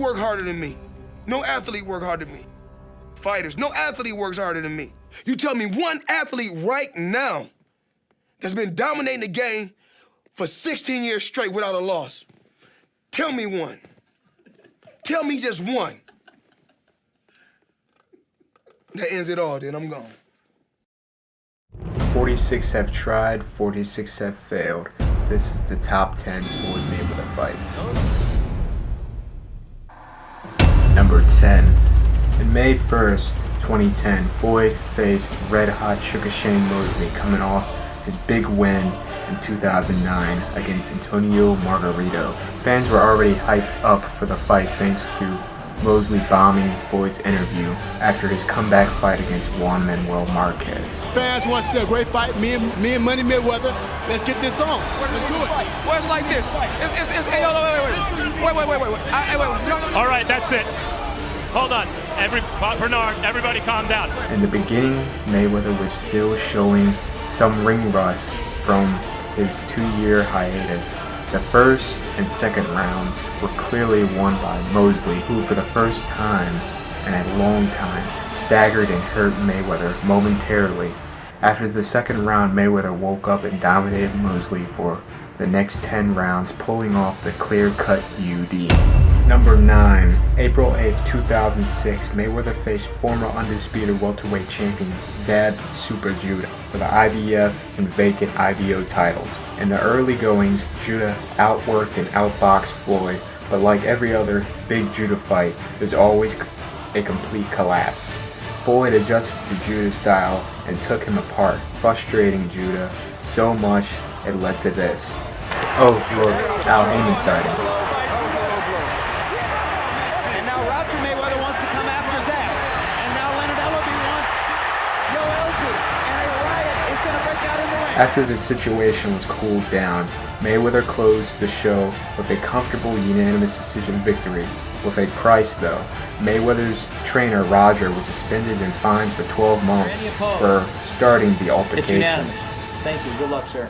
work harder than me. No athlete work harder than me. Fighters, no athlete works harder than me. You tell me one athlete right now that's been dominating the game for 16 years straight without a loss. Tell me one. Tell me just one. That ends it all, then I'm gone. 46 have tried, 46 have failed. This is the top 10 Floyd Mayweather fights. Number 10. In May 1st, 2010, Floyd faced red-hot Sugar Shane Mosley coming off his big win in 2009 against Antonio Margarito. Fans were already hyped up for the fight thanks to Mosley bombing Floyd's interview after his comeback fight against Juan Manuel Marquez. Fans want to see a great fight. Me and Money Mayweather. Let's get this on. Let's do it. Well, it's like this. Hey, wait. All right, that's it. Hold on. Bernard, everybody calm down. In the beginning, Mayweather was still showing some ring rust from his 2-year hiatus. The first and second rounds were clearly won by Mosley, who for the first time in a long time staggered and hurt Mayweather momentarily. After the second round, Mayweather woke up and dominated Mosley for the next 10 rounds, pulling off the clear-cut UD. Number 9. April 8th, 2006, Mayweather faced former undisputed welterweight champion Zab Super Judah for the IBF and vacant IBO titles. In the early goings, Judah outworked and outboxed Floyd, but like every other big Judah fight, there's always a complete collapse. Floyd adjusted to Judah's style and took him apart, frustrating Judah so much it led to this. Oh, look, Al Heyman sighting. After the situation was cooled down, Mayweather closed the show with a comfortable unanimous decision victory. With a price though, Mayweather's trainer Roger was suspended and fined for 12 months for starting the altercation. Thank you. Good luck, sir.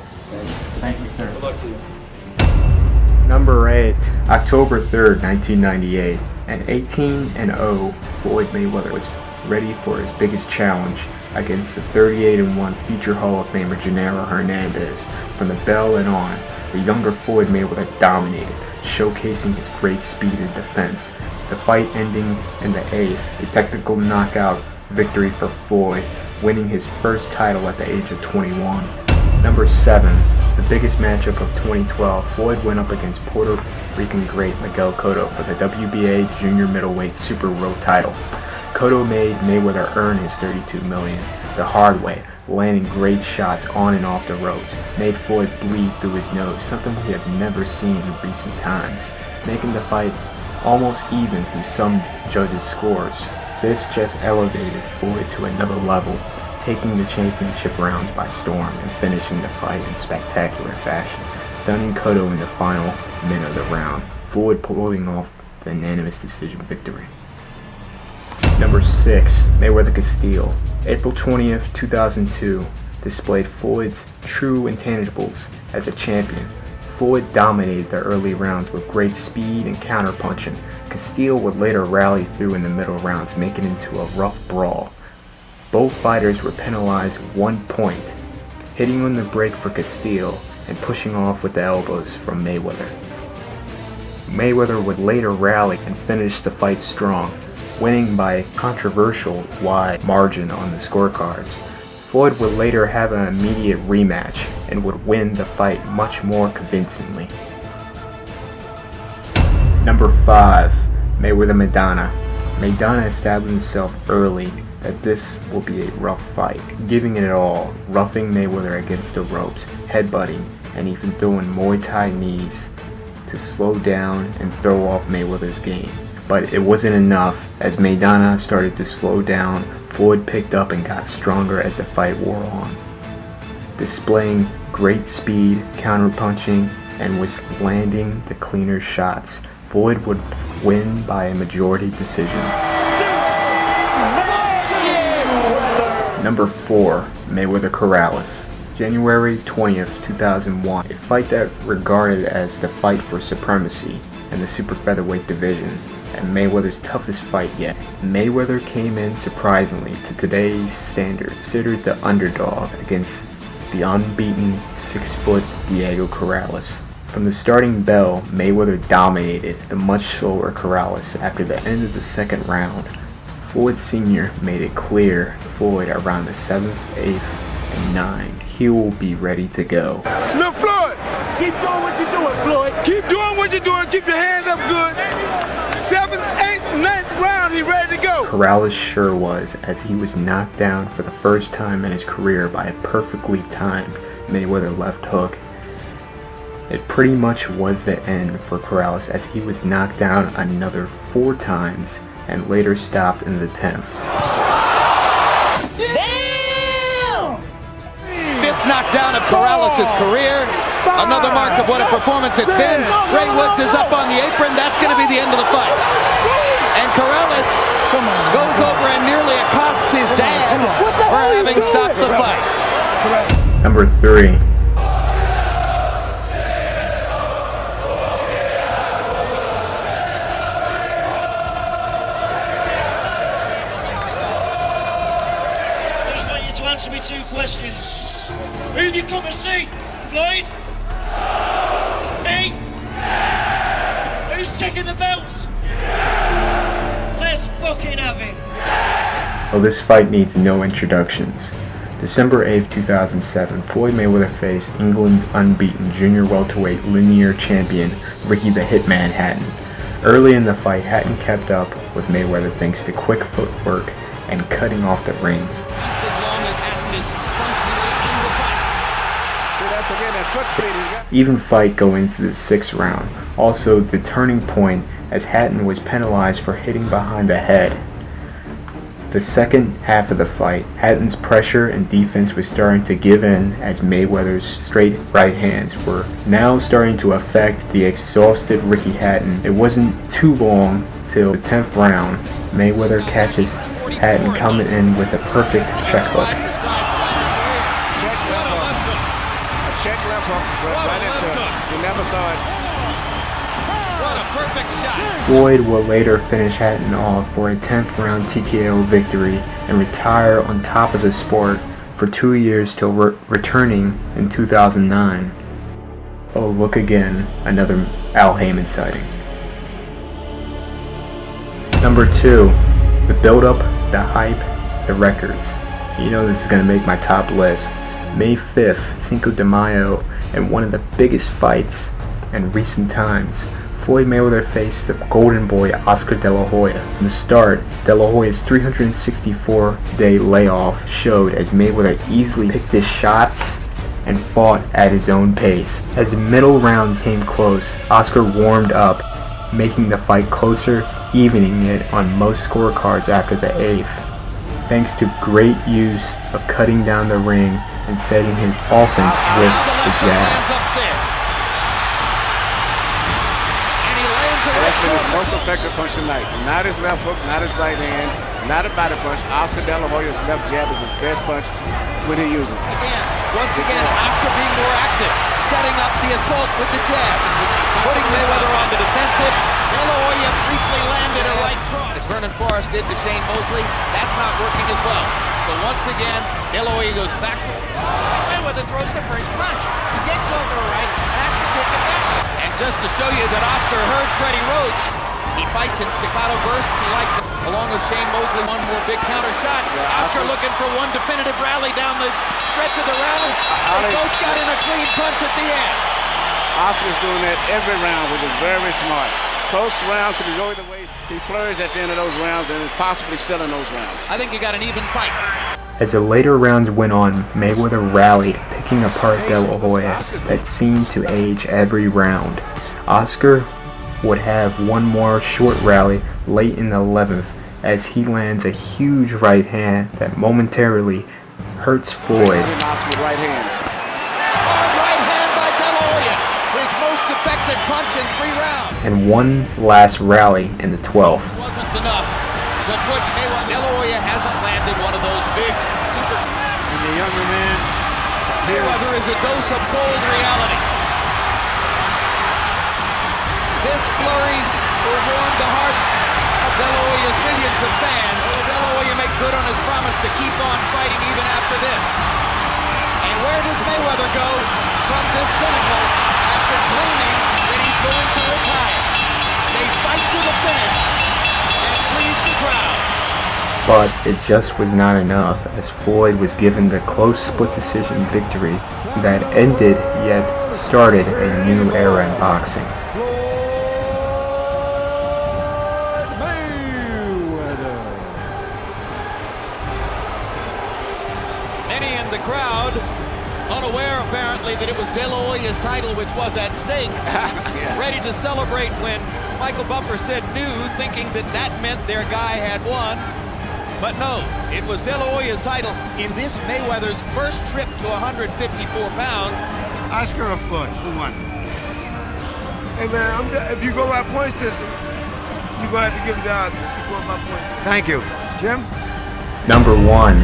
Thank you, sir. Good luck to you. Number 8, October 3rd, 1998. At 18-0, Floyd Mayweather was ready for his biggest challenge against the 38-1 future Hall of Famer Genaro Hernandez. From the bell and on, the younger Floyd Mayweather dominated, showcasing his great speed and defense. The fight ending in the 8th, a technical knockout victory for Floyd, winning his first title at the age of 21. Number 7, the biggest matchup of 2012, Floyd went up against Puerto Rican great Miguel Cotto for the WBA junior middleweight super world title. Cotto made Mayweather earn his $32 million the hard way, landing great shots on and off the ropes, made Floyd bleed through his nose, something we have never seen in recent times, making the fight almost even through some judges' scores. This just elevated Floyd to another level, taking the championship rounds by storm and finishing the fight in spectacular fashion, stunning Cotto in the final minute of the round, Floyd pulling off the unanimous decision victory. Number 6, Mayweather Castillo. April 20th, 2002, displayed Floyd's true intangibles as a champion. Floyd dominated the early rounds with great speed and counterpunching. Castillo would later rally through in the middle rounds, making it into a rough brawl. Both fighters were penalized 1 point, hitting on the break for Castillo and pushing off with the elbows from Mayweather. Mayweather would later rally and finish the fight strong, winning by a controversial wide margin on the scorecards. Floyd would later have an immediate rematch and would win the fight much more convincingly. Number 5, Mayweather Maidana. Maidana established himself early that this will be a rough fight, giving it all, roughing Mayweather against the ropes, headbutting, and even throwing Muay Thai knees to slow down and throw off Mayweather's game. But it wasn't enough. As Maidana started to slow down, Floyd picked up and got stronger as the fight wore on, displaying great speed, counterpunching, and was landing the cleaner shots. Floyd would win by a majority decision. Number 4, Mayweather Corrales. January 20th, 2001, a fight that regarded as the fight for supremacy in the super featherweight division. and Mayweather's toughest fight yet. Mayweather came in surprisingly to today's standards, considered the underdog against the unbeaten 6-foot Diego Corrales. From the starting bell, Mayweather dominated the much slower Corrales. After the end of the second round, Floyd Sr. made it clear Floyd around the 7th, 8th, and 9th he will be ready to go. Look, Floyd! Keep doing what you're doing, Floyd. Keep doing what you're doing. Keep your hands up good. 7th, 8th, 9th round, he ready to go. Corrales sure was, as he was knocked down for the first time in his career by a perfectly timed Mayweather left hook. It pretty much was the end for Corrales, as he was knocked down another 4 times and later stopped in the 10th. Damn! 5th knockdown of Corrales' career. Another mark of what a performance it's been. Ray Woods is up on the apron. That's going to be the end of the fight. And Corrales goes over and nearly accosts his dad for having stopped the fight. Number 3. I just want you to answer me 2 questions. Who have you come to see? Floyd? Me? Who's taking the belts? Let's fucking have it. Well, this fight needs no introductions. December 8, 2007, Floyd Mayweather faced England's unbeaten junior welterweight linear champion Ricky the Hitman Hatton. Early in the fight, Hatton kept up with Mayweather thanks to quick footwork and cutting off the ring. Even fight going into the 6th round. Also, the turning point as Hatton was penalized for hitting behind the head. The second half of the fight, Hatton's pressure and defense was starting to give in as Mayweather's straight right hands were now starting to affect the exhausted Ricky Hatton. It wasn't too long till the 10th round. Mayweather catches Hatton coming in with a perfect check hook. Check left hook, right into it. You never saw it. What a perfect shot. Floyd will later finish Hatton off for a 10th round TKO victory and retire on top of the sport for 2 years till returning in 2009. Oh, look again, another Al Heyman sighting. Number 2, the build-up, the hype, the records. You know this is going to make my top list. May 5th, Cinco de Mayo, and one of the biggest fights in recent times. Floyd Mayweather faced the golden boy Oscar De La Hoya. From the start, De La Hoya's 364-day layoff showed as Mayweather easily picked his shots and fought at his own pace. As the middle rounds came close, Oscar warmed up, making the fight closer, evening it on most scorecards after the 8th. Thanks to great use of cutting down the ring and setting his offense with the jab. That's been his most effective punch tonight. Not his left hook, not his right hand, not a body punch. Oscar De La Hoya's left jab is his best punch when he uses it. Once again, Oscar being more active, setting up the assault with the jab, putting Mayweather on the defensive. De La Hoya briefly landed a right cross. As Vernon Forrest did to Shane Mosley, that's not working as well. So once again, De La Hoya goes back. Mayweather throws the first punch. He gets over a right, and Oscar takes it back. And just to show you that Oscar heard Freddie Roach, he fights in staccato bursts. He likes it. Along with Shane Mosley, one more big counter shot. Oscar looking for one definitive rally down the stretch of the round. They both got in a clean punch at the end. Oscar's doing that every round, which is very smart. Close rounds, so can go either way. He flurries at the end of those rounds and is possibly still in those rounds. I think you got an even fight. As the later rounds went on, Mayweather rallied, picking apart De La Hoya that seemed to age every round. Oscar would have one more short rally late in the 11th as he lands a huge right hand that momentarily hurts Floyd. Oscar right hands. Hard right hand by De La Hoya, his most effective punch in 3 rounds. And one last rally in the 12th. Wasn't enough to put Mayweather. De La Hoya hasn't landed one of those big super. And the younger man, Mayweather is a dose of cold reality. This flurry will warm the hearts of fans. Will De La Hoya make good on his promise to keep on fighting even after this? And where does Mayweather go from this pinnacle after claiming that he's going to retire? They fight to the finish and please the crowd. But it just was not enough, as Floyd was given the close split decision victory that ended yet started a new era in boxing. Floyd Mayweather. Many in the crowd, unaware apparently that it was De La Hoya's title which was at stake, ready to celebrate when Michael Buffer said new, thinking that that meant their guy had won. But no, it was De La Hoya's title in this Mayweather's first trip to 154 pounds. Oscar or Floyd? Who won? Hey man, if you go by point system, you're gonna have to give it to Oscar. If you go by point system. Thank you. Jim? Number 1.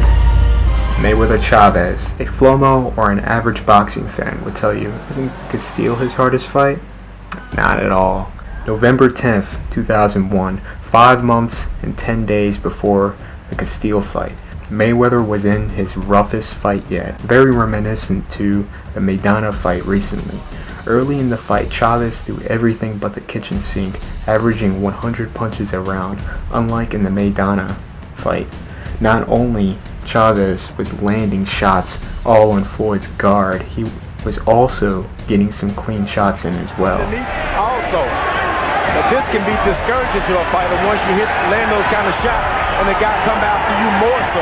Mayweather Chavez. A Flomo or an average boxing fan would tell you, isn't Castile his hardest fight? Not at all. November 10th, 2001, 5 months and 10 days before the Castile fight. Mayweather was in his roughest fight yet, very reminiscent to the Maidana fight recently. Early in the fight, Chavez threw everything but the kitchen sink, averaging 100 punches a round, unlike in the Maidana fight. Not only Chavez was landing shots all on Floyd's guard, he was also getting some clean shots in as well. Also, but this can be discouraging to a fighter once you land those kind of shots and the guy come after you more so.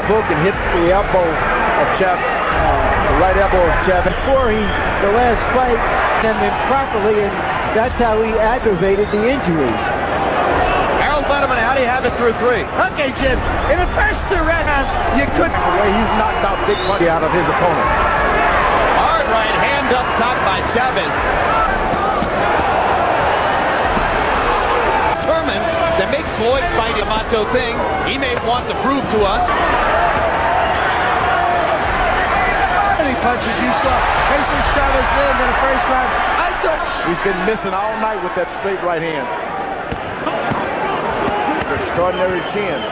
Book and hit the elbow of Chavez, the right elbow of Chavez. Before the last fight, them improperly, and that's how he aggravated the injuries. Harold Letterman, how do you have it through 3? Okay, Jim, in the first 2 rounds, you couldn't. The way he's knocked out big money out of his opponent. Hard right hand up top by Chavez. Determined to make Floyd fight a macho thing. He may want to prove to us. How many punches you saw Jesus Chavez land in the first round? I saw. He's been missing all night with that straight right hand. Extraordinary chin.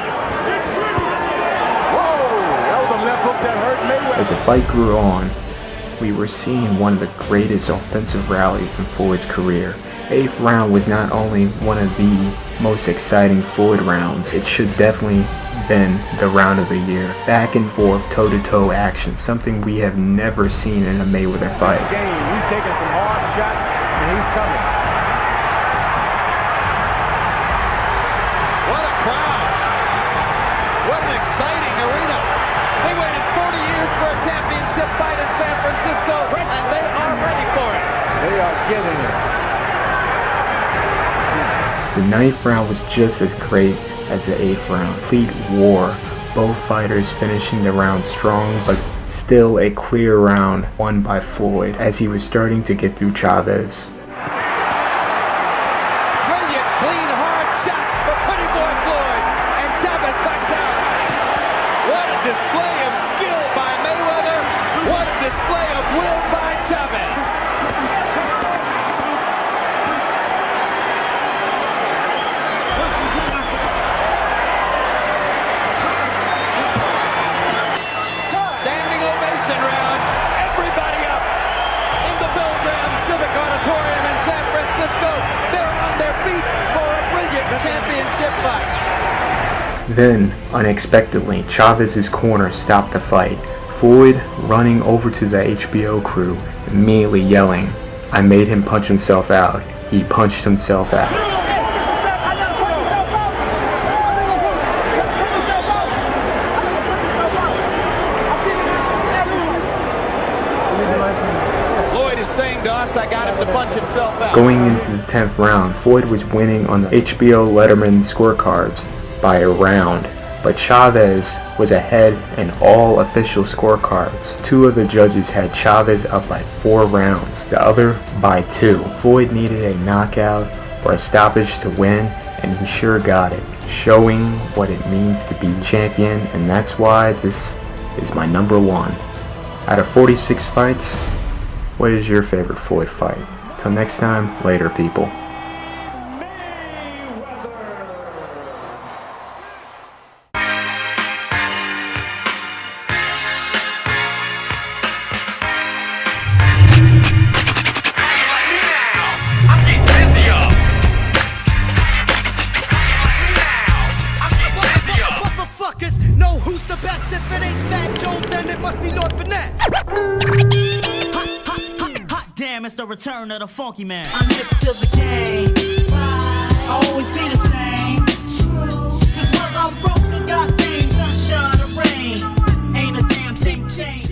Whoa! That was a left hook that hurt Mayweather. As the fight grew on, we were seeing one of the greatest offensive rallies in Floyd's career. 8th round was not only one of the most exciting Floyd rounds, it should definitely been the round of the year. Back and forth, toe-to-toe action, something we have never seen in a Mayweather fight. He's taking some hard shots and he's coming. What a crowd! What an exciting arena! They waited 40 years for a championship fight in San Francisco, and they are ready for it. They are getting it. The 9th round was just as great as the 8th round. Complete war. Both fighters finishing the round strong, but still a clear round won by Floyd as he was starting to get through Chavez. Brilliant, clean, hard shots for Pretty Boy Floyd, and Chavez backs out. What a display of skill by Mayweather. What a display of will by Chavez. Standing ovation round. Everybody up in the Bill Graham Civic Auditorium in San Francisco. They're on their feet for a brilliant championship fight. Then, unexpectedly, Chavez's corner stopped the fight. Floyd running over to the HBO crew, immediately yelling, "I made him punch himself out. He punched himself out." Floyd is saying to us, I got him to punch himself out. Going into the 10th round, Floyd was winning on the HBO Letterman scorecards by a round, but Chavez was ahead in all official scorecards. 2 of the judges had Chavez up by 4 rounds, the other by 2. Floyd needed a knockout or a stoppage to win, and he sure got it, showing what it means to be champion, and that's why this is my number 1. Out of 46 fights, what is your favorite Floyd fight? Till next time, later people. Fat Joe, then it must be Lord Finesse. Hot damn, it's the return of the funky man. I'm hip to the game. I'll always be the same. Cause when I'm broke, I got fame, sunshine, or rain. Ain't a damn thing changed.